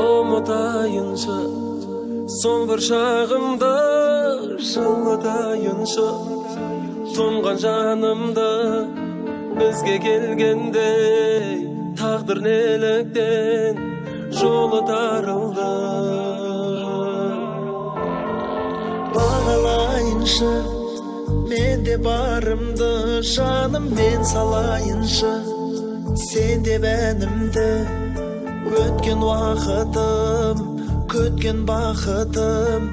Umutayınca son bir şağımda жылытайыншы тұнған жанымда бізге келгендей тағдыр неліктен жолы тарылды. Бағалайыншы мен де барымды, жаным мен салайыншы сен де бәнімді. Өткен уақытым, көткен бақытым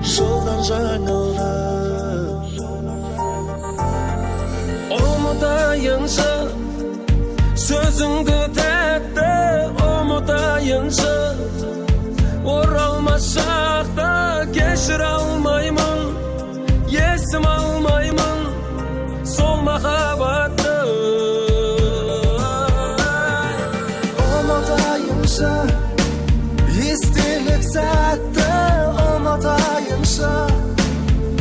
жолдан жаңылды. Ұмытайыншы сөзіңді тәтті, ұмытайыншы оралмас шақта кешіре алмаймын, есім алмаймын сол махаббатты. Ұмытайыншы естелік сәтті, ұмытайыншы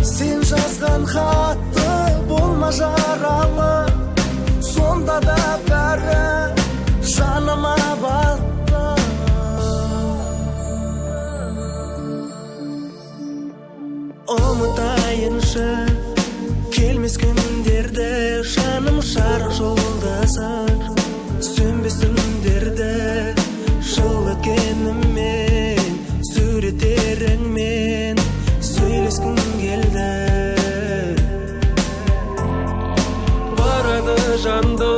сен жазған хатты, болма жаралы сонда да бәрі жаныма батты. Ұмытайыншы келмес күндерді, жаным жарық жолдасы сөнбес түндерді, жыл өткенімен суреттеріңмен сөйлескім келді. Барады жанды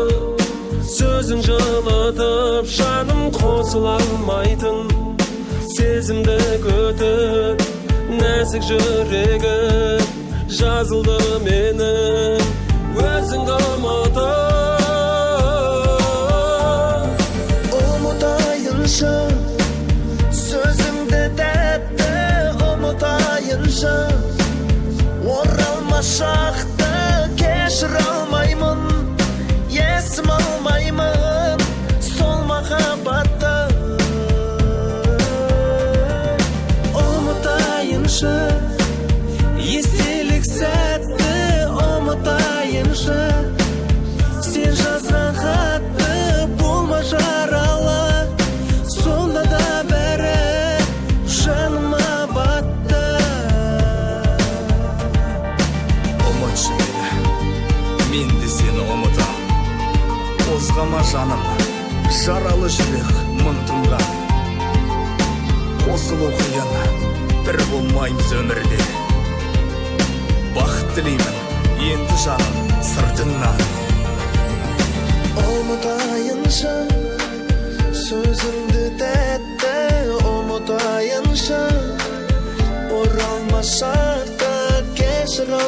сөзің жылытып, жаным қосыла алмайтын сезімді көтіп, нәзік жүрегі жазылды менің өзіңді ұмытып. Ұмытайыншы сөзіңді тәтті, ұмытайыншы оралмас шақты кешіре алмаймын, есім алмаймын сол махаббатты. Ұмытайыншы естелік сәтті, ұмытайыншы сен жазған хатты, болма жаралы сонда да бәрі жаныма батты. Ұмытшы мені, мен де сені ұмытам. Қозғама жаным, жаралы жүрек мың тұнған. Қосылу қиын, бір болмаймыз өмірде. Бақыт тілеймін енді жаным сыртыңнан. Ұмытайыншы сөзіңді тәтті, ұмытайыншы оралмас шақта кешіре